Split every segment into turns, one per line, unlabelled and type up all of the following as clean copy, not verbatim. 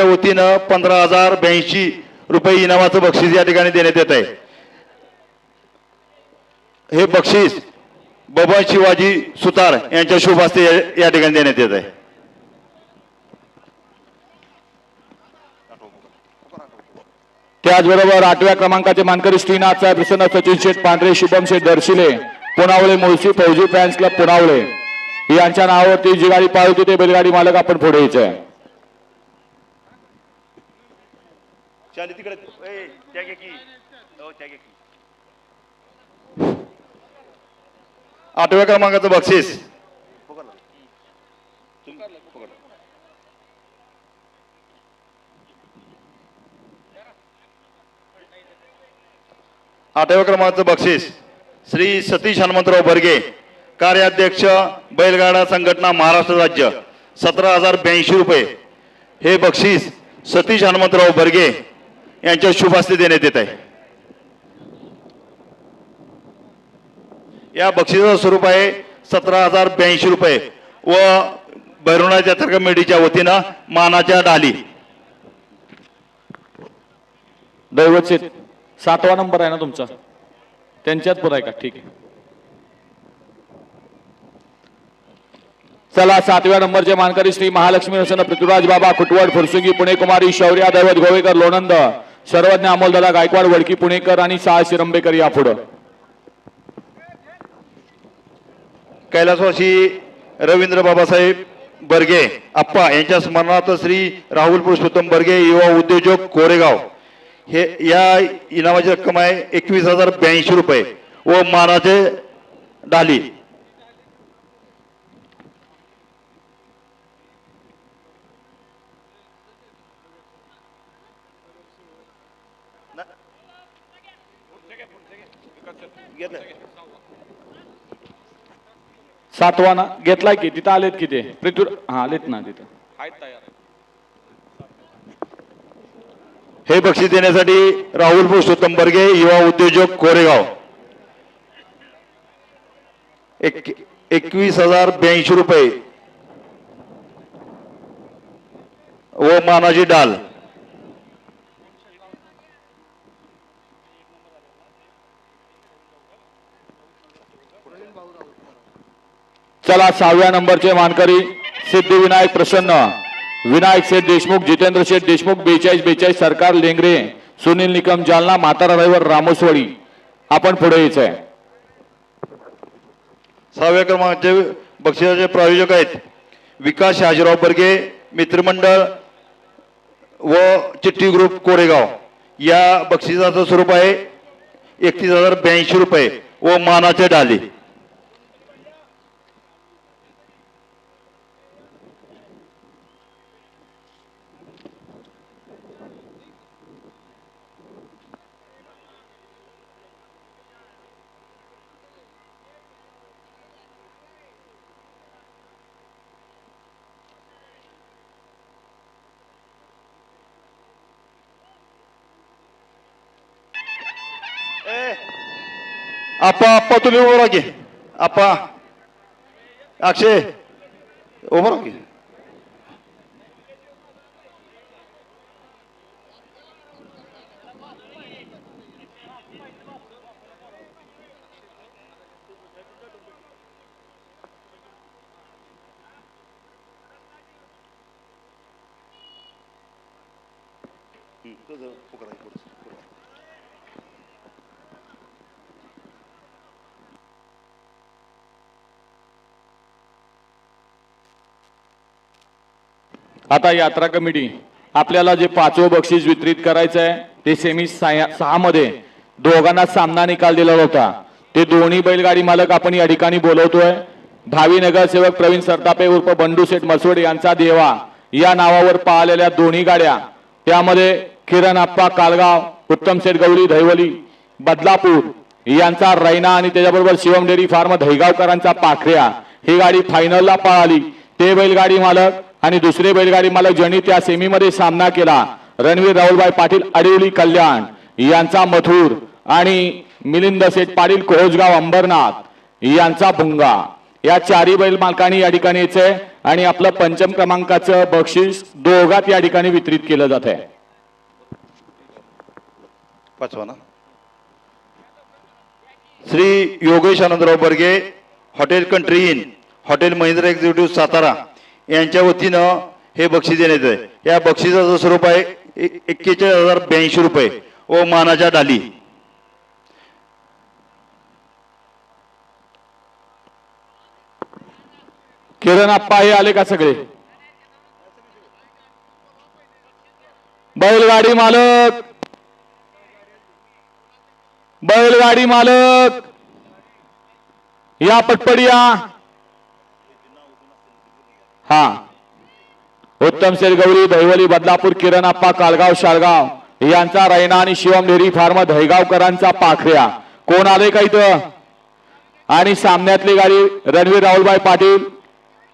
वतीनं 15,082 रुपये इनामाचं बक्षीस या ठिकाणी देण्यात येत आहे। हे बक्षीस बबन शिवाजी सुतार यांच्या शुभ हस्ते या ठिकाणी देण्यात येत आहे।
त्याचबरोबर 8व्या क्रमांकाचे मानकरी श्रीनाथ साहेब प्रसन्न सचिन शेठ पांढरे शुभम शेठ दर्शिले पुनावळे मुळशी फौजी फॅन्स क्लब पुनावळे यांच्या नावावरती जी गाडी पाळवते ते बैलगाडी मालक आपण पुढे यायचे आहे।
आठव्या क्रमांकाचं बक्षीस आठव्या क्रमांकाचं बक्षीस श्री सतीश हनुमंतराव बर्गे कार्याध्यक्ष बैलगाडा संघटना महाराष्ट्र राज्य 17,082 रुपये हे बक्षीस सतीश हनुमंतराव बर्गे यांच्या शुभ हस्ते देण्यात येत आहे। या बक्षिसाचं स्वरूप आहे 17,082 रुपये व भैरवनाथ यात्रा कमिटीच्या वतीनं मानाच्या डाली।
दैवत 7वा नंबर आहे ना तुमचा, त्यांच्यात पुरा आहे का? ठीक आहे, चला 7व्या नंबरचे मानकरी श्री महालक्ष्मी प्रसन्न पृथ्वीराज बाबा खुटवड फुरसुंगी पुणे कुमारी शौर्या दैवत गोवेकर लोणंद सर्वज्ञ अमोलदादा गायकवाड वडकी पुणेकर आणि सहा शिरंबेकर या पुढे।
कैलासवासी रवींद्र बाबासाहेब बर्गे आप्पा यांच्या स्मरणार्थ श्री राहुल पुरुषोत्तम बर्गे युवा उद्योजक कोरेगाव हे या इनामाची रक्कम आहे 21,082 रुपये व मानाचे डाली।
सातवा ना घेतलाय की तिथं आलेत की ते पृथ्वी हा आलेत ना तिथं आहेत तयार।
हे बक्षीस देण्यासाठी राहुल पुरुषोत्तम बर्गे युवा उद्योजक कोरेगाव 21,082 रुपये व मानाची डाल।
चला 6व्या नंबरचे मानकरी सिद्धिविनायक प्रसन्न विनायक शेठ देशमुख जितेंद्र शेठ देशमुख 4242 सरकार लेंगरे सुनील निकम जालना म्हातारा ड्रायव्हर रामोसवाडी आपण पुढे यायचं आहे।
6व्या क्रमांकाचे बक्षिसाचे प्रायोजक आहेत विकास शहाजीराव बर्गे मित्रमंडळ व चिठ्ठी ग्रुप कोरेगाव। या बक्षिसाचं स्वरूप आहे 31,082 रुपये व मानाचे डाली। आप्पा आप्पा तुम्ही उभं राहा की आप्पा अक्षय उभं राहा की।
आता यात्रा कमिटी आपल्याला जे 5वं बक्षीस वितरित करायचं आहे ते सेमी 6 मध्ये दोघांना सामना निकाल दिला होता। ते दोन्ही बैलगाडी मालक आपण या ठिकाणी बोलवतोय। भावी नगरसेवक प्रवीण सरतापे उर्फ बंडू शेठ मसवडे यांचा देवा या नावावर पाळलेल्या दोन्ही गाड्या त्यामध्ये किरण आप्पा कालगाव उत्तम शेठ गवळी दहिवली बदलापूर यांचा रैना आणि त्याच्याबरोबर शिवम डेअरी फार्म दहीगावकरांचा पाखऱ्या ही गाडी फायनलला पळाली। ते बैलगाडी मालक आणि दुसरे बैलगाडी मालक ज्यांनी त्या सेमीमध्ये सामना केला रणवीर राहुलभाई पाटील अडिवली कल्याण यांचा मथुर आणि मिलिंद शेठ पाटील कोहजगाव अंबरनाथ यांचा भुंगा या चारही बैल मालकांनी या ठिकाणी यायचंय आणि आपलं पंचम क्रमांकाचं बक्षीस दोघात या ठिकाणी वितरित केलं जात आहे.
पाचवा ना Shri Yogesh Anandrao Barge, hotel Country Inn, hotel Mahindra executive Satara यांच्या वतीनं हे बक्षीस देण्यात आहे. या बक्षिसाचं स्वरूप आहे 41,082 रुपये व मानाच्या डाली.
किरण आप्पा हे आले का सगळे? बैलगाडी मालक, बैलगाडी मालक या पटपट या. हा, उत्तम शेरगौरी, दहिवली, बदलापूर, किरण आप्पा, कालगाव, शाळगाव यांचा रैना आणि शिवम डेअरी फार्म दहेगावकरांचा पाखऱ्या. कोण आले का इथं? आणि सामन्यातली गाडी रणवीर राहुलभाई पाटील,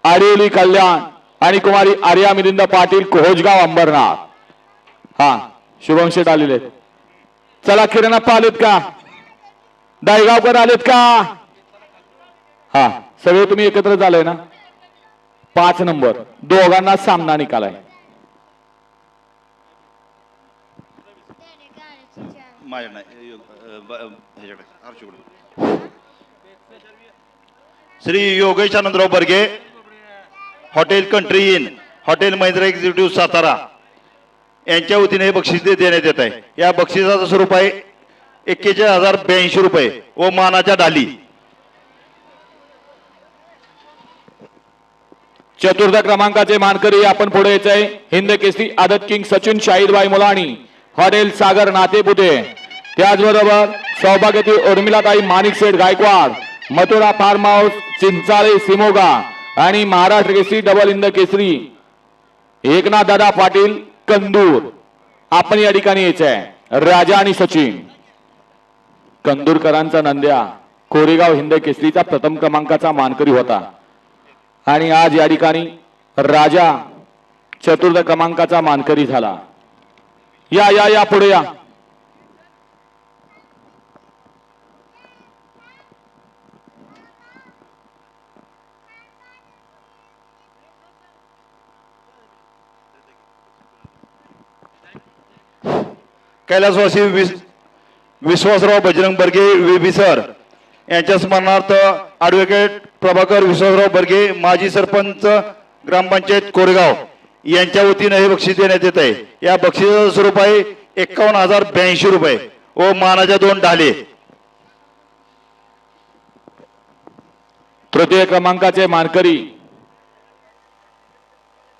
आडिवली कल्याण आणि कुमारी आर्या मिलिंद पाटील, कोहोजगाव अंबरनाथ. हा, शुभम शेठ आलेले. चला, किरण आप्पा आलेत का? दहेगावकर आलेत का? हा, सगळे तुम्ही एकत्र झाले ना? 5 नंबर दोघांना सामना निकालाय.
Shri Yogesh Anandrao Barge, hotel Country Inn, hotel Mahindra executive Satara यांच्या वतीने हे बक्षीस देण्यात येत आहे. या बक्षिसाचं स्वरूप आहे 41,082 रुपये व मानाच्या डाली.
चतुर्थ क्रमांकाचे मानकरी आपण पुढे यायचे आहे. हिंद केसरी आदत किंग सचिन शाहिदबाई मुलाणी, हॉटेल सागर नातेपुते. त्याचबरोबर सौभाग्यवती उर्मिलाताई माणिक शेठ गायकवाड, मथुरा फार्म हाऊस, चिंचाळे, सिमोगा आणि महाराष्ट्र केसरी डबल हिंद केसरी एकनाथ दादा पाटील कंदूर. आपण या ठिकाणी यायचे आहे. राजा आणि सचिन कंदूरकरांचा नंद्या कोरेगाव हिंद केसरीचा प्रथम क्रमांकाचा मानकरी होता आणि आज या ठिकाणी राजा चतुर्थ क्रमांकाचा मानकरी झाला. या या या पुढे या.
कैलासवासी विश्वासराव बजरंग बर्गे वेबी सर यांच्या स्मरणार्थ ॲडव्होकेट प्रभाकर विश्वासराव बर्गे, माजी सरपंच ग्रामपंचायत कोरेगाव यांच्या वतीने हे बक्षीस देण्यात येत आहे. या बक्षिसाचं स्वरूप आहे 51,082 रुपये व मानाच्या 2 डाले.
तृतीय क्रमांकाचे मानकरी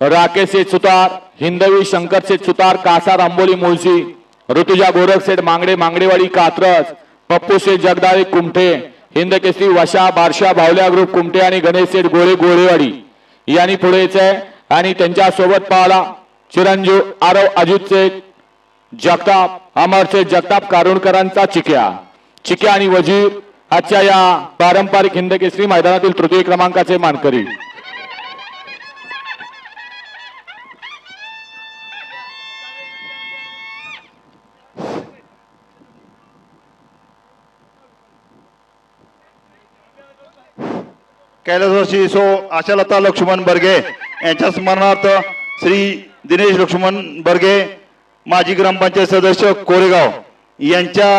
राकेश शेठ सुतार, हिंदवी शंकर शेठ सुतार, कासार आंबोली मुळशी, ऋतुजा गोरख शेठ मांगडे मांगडेवाडी कात्रज, पप्पू शेठ जगदाळे कुमठे, हिंद केसरी वशा बारशा बावल्या ग्रुप कुमठे आणि गणेश शेठ गोळे गोळेवाडी यांनी पुढे यायचंय. आणि त्यांच्या सोबत पाहला चिरंजीव आरव अजित शेठ जगताप, अमर शेठ जगताप कारुणकरांचा चिक्या आणि वजीर आजच्या या पारंपरिक हिंद केसरी मैदानातील तृतीय क्रमांकाचे मानकरी.
कैलासवासी सो आशालता लक्ष्मण बर्गे यांच्या स्मरणार्थ श्री दिनेश लक्ष्मण बर्गे, माजी ग्रामपंचायत सदस्य कोरेगाव यांच्या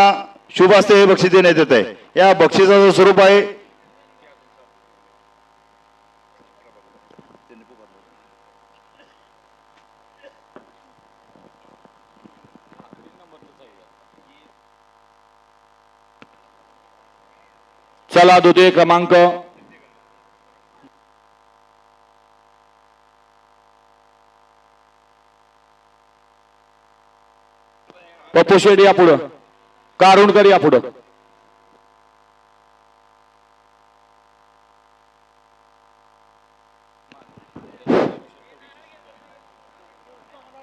शुभ हस्ते हे बक्षीस देण्यात येत आहे. या बक्षिसाचं स्वरूप आहे
चला द्वितीय क्रमांक पप्पू शेठ या पुढं, कारुणकर या पुढं.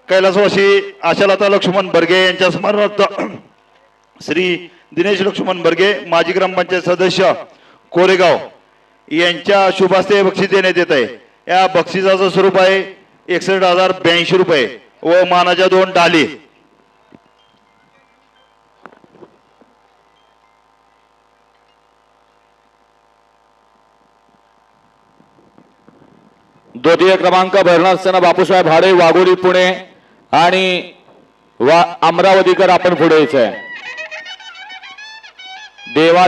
कैलासवासी आशालता लक्ष्मण बर्गे यांच्या स्मरणार्थ श्री दिनेश लक्ष्मण बर्गे, माजी ग्रामपंचायत सदस्य कोरेगाव यांच्या शुभ हस्ते बक्षीस देण्यात येत आहे. या बक्षिसाचं स्वरूप आहे 61,082 रुपये व मानाच्या 2 डाली.
द्वितीय क्रमांक भरणासना बापूसाहेब हाडे वाघोली पुणे आणि अमरावतीकर आपण पुढे यायचंय.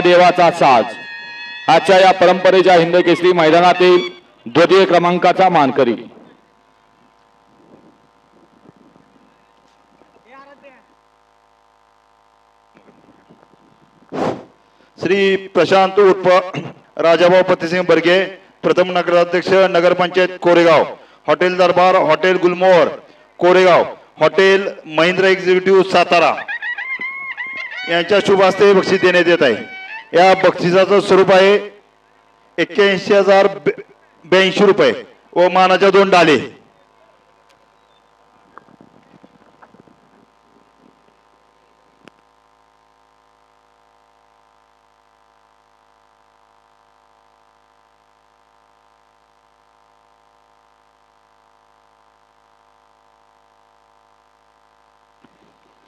देवाचा साज आजच्या या परंपरेच्या हिंद केसरी मैदानातील द्वितीय क्रमांकाचा मानकरी.
श्री प्रशांत उर्फ राजाभाऊ पतिसिंग बर्गे, प्रथम नगराध्यक्ष नगरपंचायत कोरेगाव, हॉटेल दरबार, हॉटेल गुलमोहर कोरेगाव, हॉटेल महिंद्रा एक्झिक्युटिव्ह सातारा यांच्या शुभ हस्ते बक्षीस देण्यात येत आहे. या बक्षिसाचं स्वरूप आहे 81,082 रुपये व मानाच्या 2 डाले.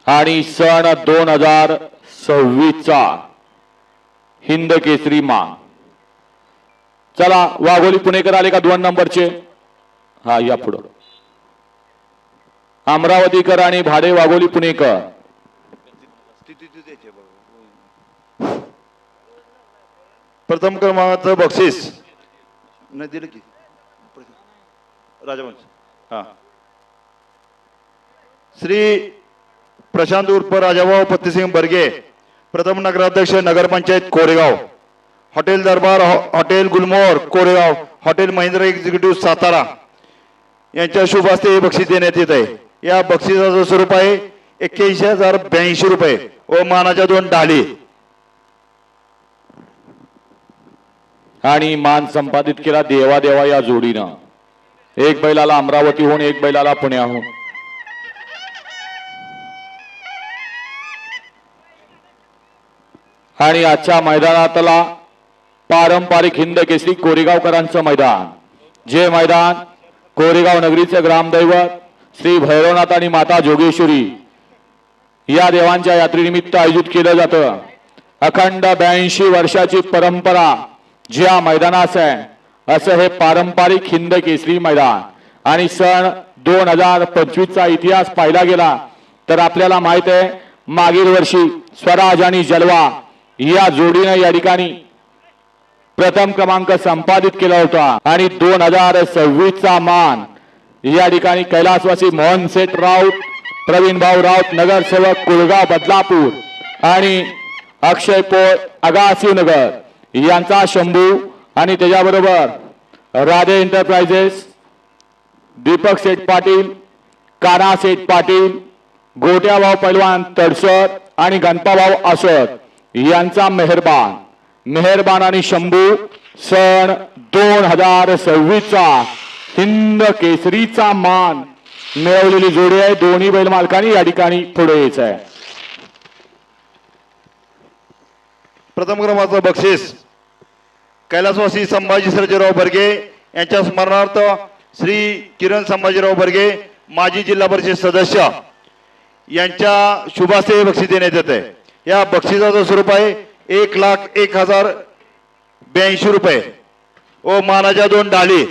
आणि सन 2026 चा हिंद केसरी मान. चला वाघोली पुणेकर आले का 2 नंबरचे? हा या पुढं. अमरावतीकर आणि भाडे वाघोली पुणेकर.
प्रथम क्रमांकाचं बक्षीस नाही दिलं की राजवंश. हा श्री प्रशांत उर्फ राजाभाऊ पत्तीसिंग बर्गे, प्रथम नगराध्यक्ष नगरपंचायत कोरेगाव, हॉटेल दरबार, हॉटेल गुलमोहर कोरेगाव, हॉटेल महिंद्रा एक्झिक्युटिव्ह सातारा यांच्या शुभ हस्ते हे बक्षीस देण्यात येत आहे. या बक्षिसाचं स्वरूप आहे 81,082 रुपये व मानाच्या 2 डाली.
आणि मान संपादित केला देवा या जोडीनं. एक बैलाला अमरावतीहून, एक बैलाला पुण्याहून. आणि आजच्या मैदानातला पारंपरिक हिंद केसरी कोरेगावकरांचं मैदान, जे मैदान कोरेगाव नगरीचे ग्रामदैवत श्री भैरवनाथ आणि माता जोगेश्वरी या देवांच्या यात्रेनिमित्त आयोजित केलं जातं. अखंड 82 वर्षाची परंपरा ज्या मैदानास आहे असं हे पारंपरिक हिंद केसरी मैदान. आणि सन 2025 चा इतिहास पाहिला गेला तर आपल्याला माहित आहे, मागील वर्षी स्वराज आणि जलवा या जोडीने या ठिकाणी प्रथम क्रमांक संपादित केला होता. आणि 2026 चा मान या ठिकाणी कैलासवासी मोहन सेठ राऊत, प्रवीण भाऊ राऊत नगरसेवक कुळगाव बदलापूर आणि अक्षय पोळ आगासी नगर यांचा शंभू आणि त्याच्याबरोबर राधे एंटरप्राइजेस, दीपक सेठ पाटील, काना सेठ पाटील, गोट्याभाऊ पैलवान तडसर आणि गणपाभाऊ आसर यांचा मेहरबान आणि शंभू सन 2026 चा हिंद केसरीचा मान मिळवलेली जोडी आहे. दोन्ही बैल मालकांनी या ठिकाणी पुढे यायचं आहे.
प्रथम क्रमांकाचं बक्षीस कैलासवासी संभाजी सर्जेराव बर्गे यांच्या स्मरणार्थ श्री किरण संभाजीराव बर्गे माजी जिल्हा परिषद सदस्य यांच्या शुभास्ते बक्षीस देण्यात येत आहे. या बक्षिसाचं स्वरूप आहे 1,01,082 रुपये व मानाच्या 2 डाली.